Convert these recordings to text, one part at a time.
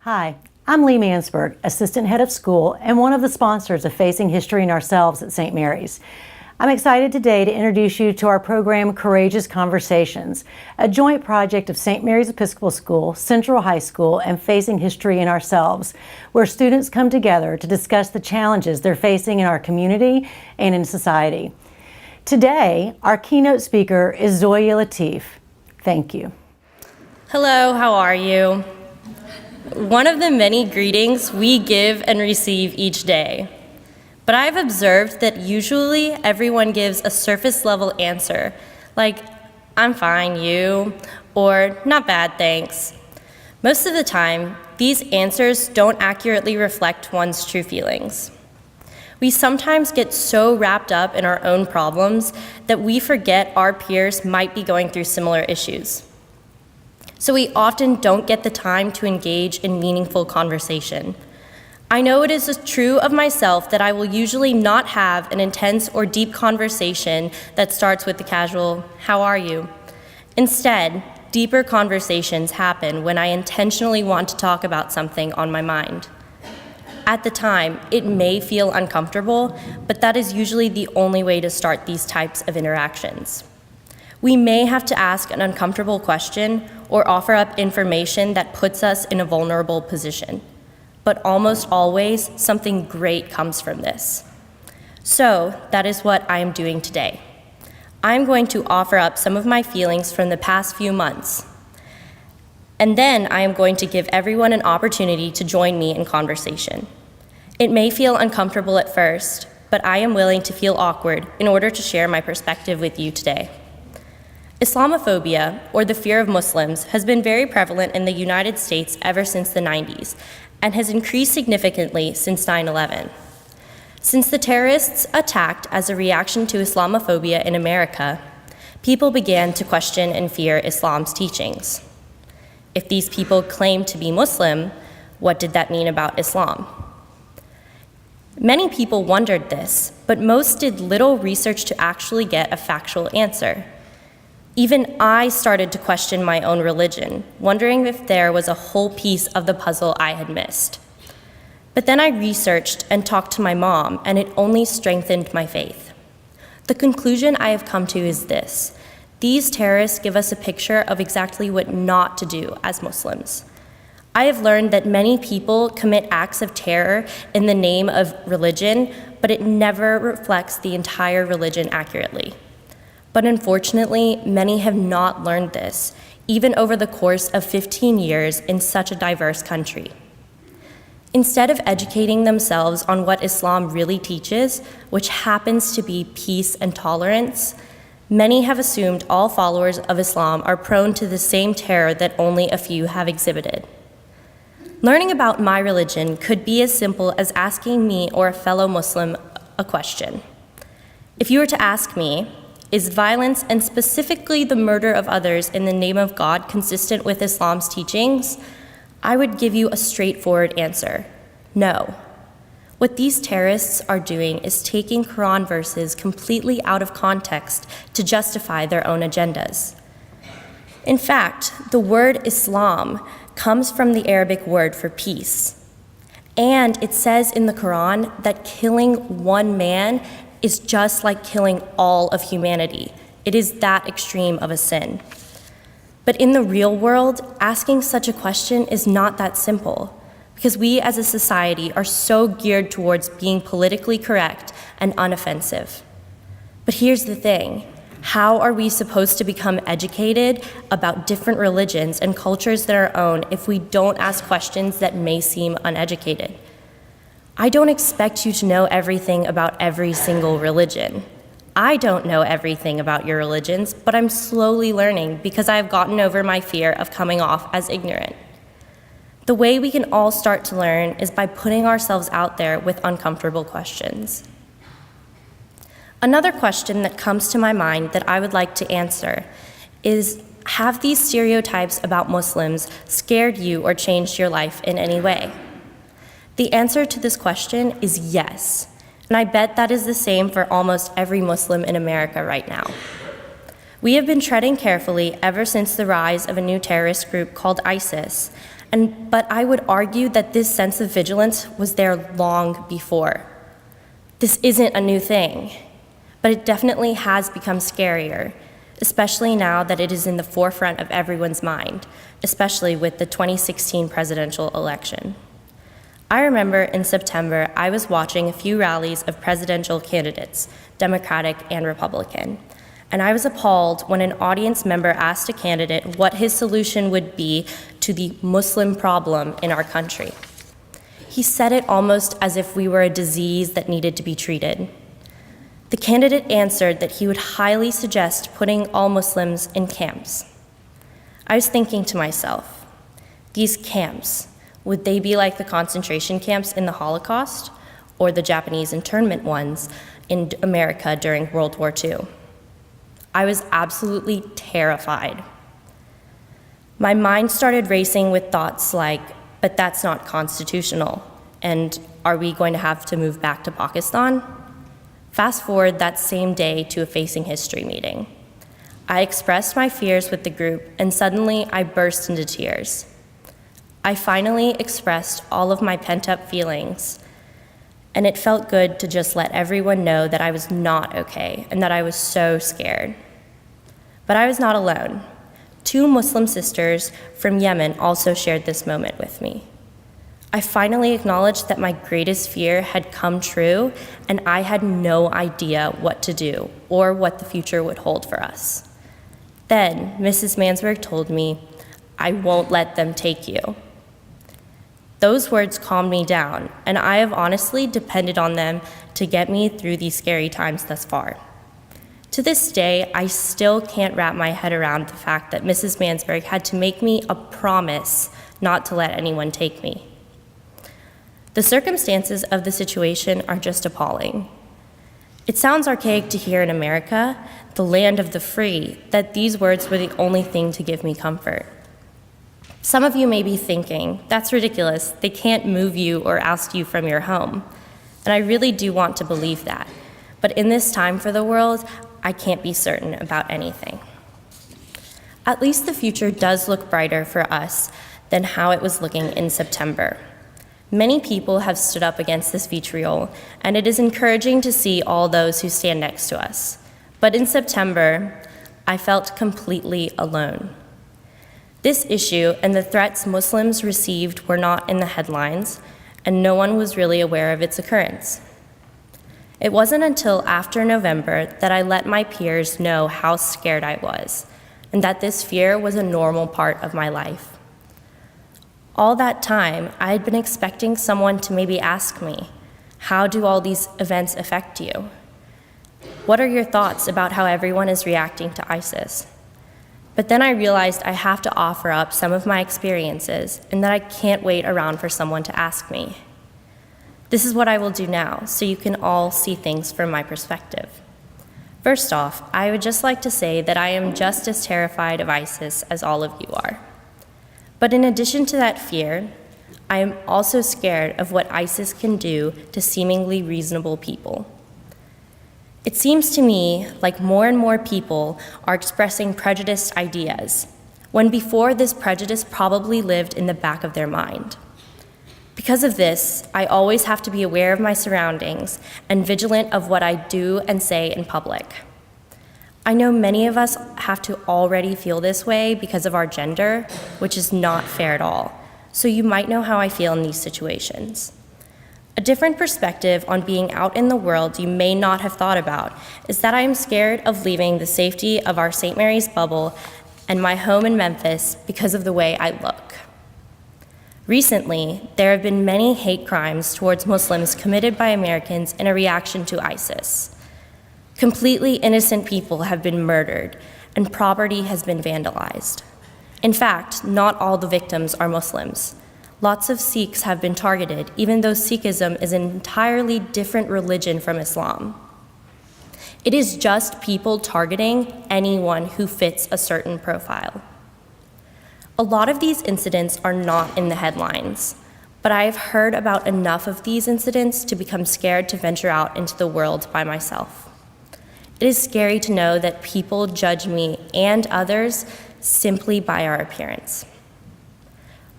Hi, I'm Lee Mansberg, Assistant Head of School and one of the sponsors of Facing History in Ourselves at St. Mary's. I'm excited today to introduce you to our program Courageous Conversations, a joint project of St. Mary's Episcopal School, Central High School, and Facing History in Ourselves, where students come together to discuss the challenges they're facing in our community and in society. Today, our keynote speaker is Zoya Latif. Thank you. Hello, how are you? One of the many greetings we give and receive each day. But I've observed that usually everyone gives a surface level answer, like, I'm fine, you, or not bad, thanks. Most of the time, these answers don't accurately reflect one's true feelings. We sometimes get so wrapped up in our own problems that we forget our peers might be going through similar issues. So we often don't get the time to engage in meaningful conversation. I know it is true of myself that I will usually not have an intense or deep conversation that starts with the casual, how are you? Instead, deeper conversations happen when I intentionally want to talk about something on my mind. At the time, it may feel uncomfortable, but that is usually the only way to start these types of interactions. We may have to ask an uncomfortable question or offer up information that puts us in a vulnerable position. But almost always, something great comes from this. So that is what I am doing today. I'm going to offer up some of my feelings from the past few months. And then I am going to give everyone an opportunity to join me in conversation. It may feel uncomfortable at first, but I am willing to feel awkward in order to share my perspective with you today. Islamophobia, or the fear of Muslims, has been very prevalent in the United States ever since the 90s, and has increased significantly since 9/11. Since the terrorists attacked as a reaction to Islamophobia in America, people began to question and fear Islam's teachings. If these people claimed to be Muslim, what did that mean about Islam? Many people wondered this, but most did little research to actually get a factual answer. Even I started to question my own religion, wondering if there was a whole piece of the puzzle I had missed. But then I researched and talked to my mom, and it only strengthened my faith. The conclusion I have come to is this: these terrorists give us a picture of exactly what not to do as Muslims. I have learned that many people commit acts of terror in the name of religion, but it never reflects the entire religion accurately. But unfortunately, many have not learned this, even over the course of 15 years in such a diverse country. Instead of educating themselves on what Islam really teaches, which happens to be peace and tolerance, many have assumed all followers of Islam are prone to the same terror that only a few have exhibited. Learning about my religion could be as simple as asking me or a fellow Muslim a question. If you were to ask me, is violence, and specifically the murder of others in the name of God, consistent with Islam's teachings? I would give you a straightforward answer: no. What these terrorists are doing is taking Quran verses completely out of context to justify their own agendas. In fact, the word Islam comes from the Arabic word for peace. And it says in the Quran that killing one man is just like killing all of humanity. It is that extreme of a sin. But in the real world, asking such a question is not that simple, because we as a society are so geared towards being politically correct and unoffensive. But here's the thing: how are we supposed to become educated about different religions and cultures that are our own if we don't ask questions that may seem uneducated? I don't expect you to know everything about every single religion. I don't know everything about your religions, but I'm slowly learning because I have gotten over my fear of coming off as ignorant. The way we can all start to learn is by putting ourselves out there with uncomfortable questions. Another question that comes to my mind that I would like to answer is, have these stereotypes about Muslims scared you or changed your life in any way? The answer to this question is yes, and I bet that is the same for almost every Muslim in America right now. We have been treading carefully ever since the rise of a new terrorist group called ISIS, But I would argue that this sense of vigilance was there long before. This isn't a new thing, but it definitely has become scarier, especially now that it is in the forefront of everyone's mind, especially with the 2016 presidential election. I remember in September, I was watching a few rallies of presidential candidates, Democratic and Republican, and I was appalled when an audience member asked a candidate what his solution would be to the Muslim problem in our country. He said it almost as if we were a disease that needed to be treated. The candidate answered that he would highly suggest putting all Muslims in camps. I was thinking to myself, these camps, would they be like the concentration camps in the Holocaust or the Japanese internment ones in America during World War II? I was absolutely terrified. My mind started racing with thoughts like, but that's not constitutional, and are we going to have to move back to Pakistan? Fast forward that same day to a Facing History meeting. I expressed my fears with the group, and suddenly I burst into tears. I finally expressed all of my pent-up feelings, and it felt good to just let everyone know that I was not okay and that I was so scared. But I was not alone. 2 Muslim sisters from Yemen also shared this moment with me. I finally acknowledged that my greatest fear had come true, and I had no idea what to do or what the future would hold for us. Then Mrs. Mansberg told me, "I won't let them take you." Those words calmed me down, and I have honestly depended on them to get me through these scary times thus far. To this day, I still can't wrap my head around the fact that Mrs. Mansberg had to make me a promise not to let anyone take me. The circumstances of the situation are just appalling. It sounds archaic to hear in America, the land of the free, that these words were the only thing to give me comfort. Some of you may be thinking, that's ridiculous, they can't move you or oust you from your home. And I really do want to believe that. But in this time for the world, I can't be certain about anything. At least the future does look brighter for us than how it was looking in September. Many people have stood up against this vitriol, and it is encouraging to see all those who stand next to us. But in September, I felt completely alone. This issue and the threats Muslims received were not in the headlines, and no one was really aware of its occurrence. It wasn't until after November that I let my peers know how scared I was, and that this fear was a normal part of my life. All that time, I had been expecting someone to maybe ask me, how do all these events affect you? What are your thoughts about how everyone is reacting to ISIS? But then I realized I have to offer up some of my experiences and that I can't wait around for someone to ask me. This is what I will do now, so you can all see things from my perspective. First off, I would just like to say that I am just as terrified of ISIS as all of you are. But in addition to that fear, I am also scared of what ISIS can do to seemingly reasonable people. It seems to me like more and more people are expressing prejudiced ideas, when before this prejudice probably lived in the back of their mind. Because of this, I always have to be aware of my surroundings and vigilant of what I do and say in public. I know many of us have to already feel this way because of our gender, which is not fair at all, so you might know how I feel in these situations. A different perspective on being out in the world you may not have thought about is that I am scared of leaving the safety of our St. Mary's bubble and my home in Memphis because of the way I look. Recently, there have been many hate crimes towards Muslims committed by Americans in a reaction to ISIS. Completely innocent people have been murdered, and property has been vandalized. In fact, not all the victims are Muslims. Lots of Sikhs have been targeted, even though Sikhism is an entirely different religion from Islam. It is just people targeting anyone who fits a certain profile. A lot of these incidents are not in the headlines, but I have heard about enough of these incidents to become scared to venture out into the world by myself. It is scary to know that people judge me and others simply by our appearance.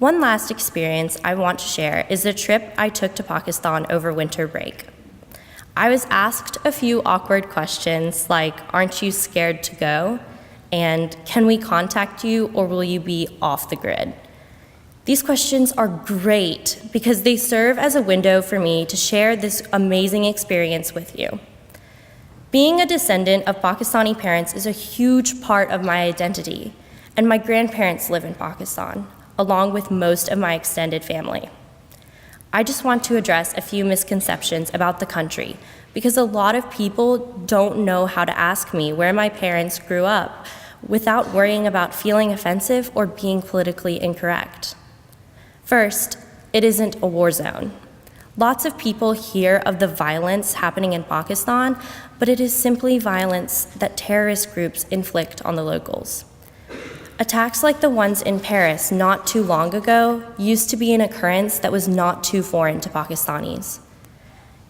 One last experience I want to share is the trip I took to Pakistan over winter break. I was asked a few awkward questions like, "Aren't you scared to go?" and "Can we contact you or will you be off the grid?" These questions are great because they serve as a window for me to share this amazing experience with you. Being a descendant of Pakistani parents is a huge part of my identity, and my grandparents live in Pakistan, along with most of my extended family. I just want to address a few misconceptions about the country because a lot of people don't know how to ask me where my parents grew up without worrying about feeling offensive or being politically incorrect. First, it isn't a war zone. Lots of people hear of the violence happening in Pakistan, but it is simply violence that terrorist groups inflict on the locals. Attacks like the ones in Paris not too long ago used to be an occurrence that was not too foreign to Pakistanis.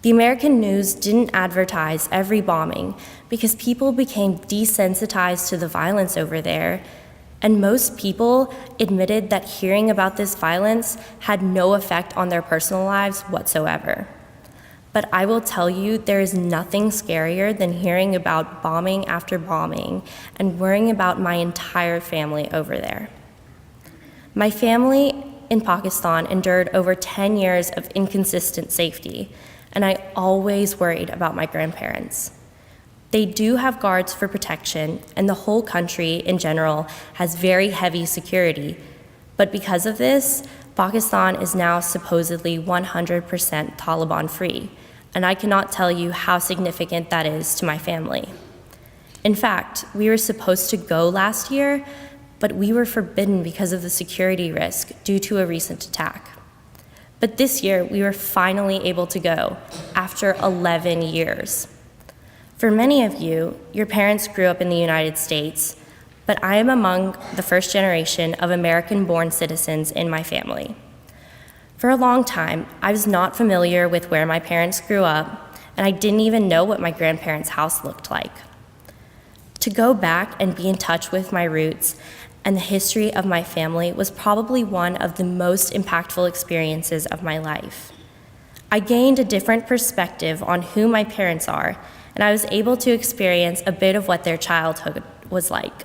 The American news didn't advertise every bombing because people became desensitized to the violence over there, and most people admitted that hearing about this violence had no effect on their personal lives whatsoever. But I will tell you, there is nothing scarier than hearing about bombing after bombing and worrying about my entire family over there. My family in Pakistan endured over 10 years of inconsistent safety, and I always worried about my grandparents. They do have guards for protection, and the whole country in general has very heavy security, but because of this, Pakistan is now supposedly 100% Taliban-free, and I cannot tell you how significant that is to my family. In fact, we were supposed to go last year, but we were forbidden because of the security risk due to a recent attack. But this year, we were finally able to go after 11 years. For many of you, your parents grew up in the United States, but I am among the first generation of American-born citizens in my family. For a long time, I was not familiar with where my parents grew up, and I didn't even know what my grandparents' house looked like. To go back and be in touch with my roots and the history of my family was probably one of the most impactful experiences of my life. I gained a different perspective on who my parents are, and I was able to experience a bit of what their childhood was like.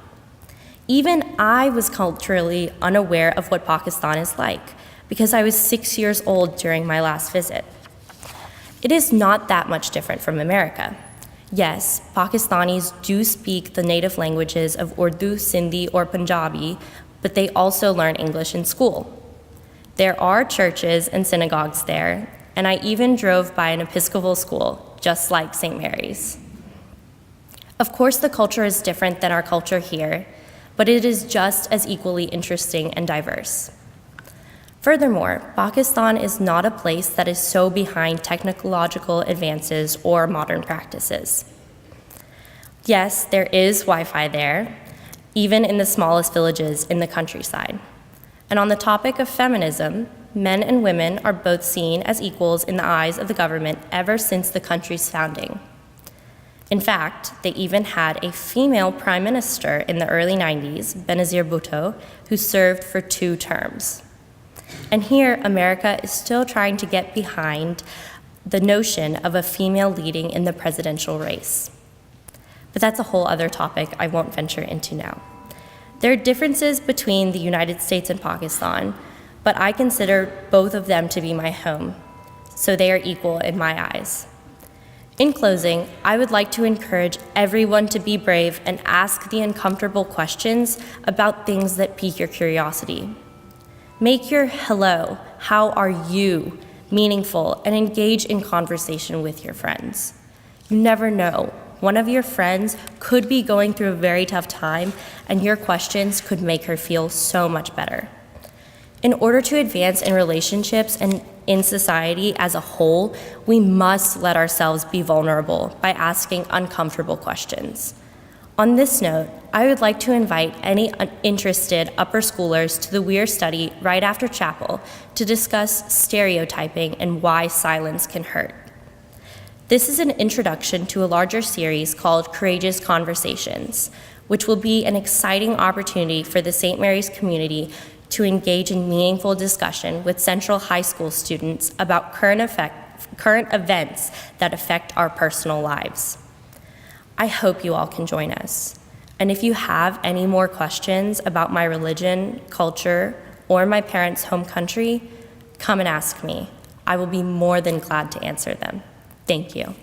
Even I was culturally unaware of what Pakistan is like, because I was 6 years old during my last visit. It is not that much different from America. Yes, Pakistanis do speak the native languages of Urdu, Sindhi, or Punjabi, but they also learn English in school. There are churches and synagogues there, and I even drove by an Episcopal school, just like St. Mary's. Of course, the culture is different than our culture here, but it is just as equally interesting and diverse. Furthermore, Pakistan is not a place that is so behind technological advances or modern practices. Yes, there is Wi-Fi there, even in the smallest villages in the countryside. And on the topic of feminism, men and women are both seen as equals in the eyes of the government ever since the country's founding. In fact, they even had a female prime minister in the early 90s, Benazir Bhutto, who served for 2 terms. And here, America is still trying to get behind the notion of a female leading in the presidential race. But that's a whole other topic I won't venture into now. There are differences between the United States and Pakistan, but I consider both of them to be my home, so they are equal in my eyes. In closing, I would like to encourage everyone to be brave and ask the uncomfortable questions about things that pique your curiosity. Make your hello, how are you, meaningful, and engage in conversation with your friends. You never know. One of your friends could be going through a very tough time, and your questions could make her feel so much better. In order to advance in relationships and in society as a whole, we must let ourselves be vulnerable by asking uncomfortable questions. On this note, I would like to invite any interested upper schoolers to the Weir study right after chapel to discuss stereotyping and why silence can hurt. This is an introduction to a larger series called Courageous Conversations, which will be an exciting opportunity for the St. Mary's community to engage in meaningful discussion with Central High School students about current events that affect our personal lives. I hope you all can join us. And if you have any more questions about my religion, culture, or my parents' home country, come and ask me. I will be more than glad to answer them. Thank you.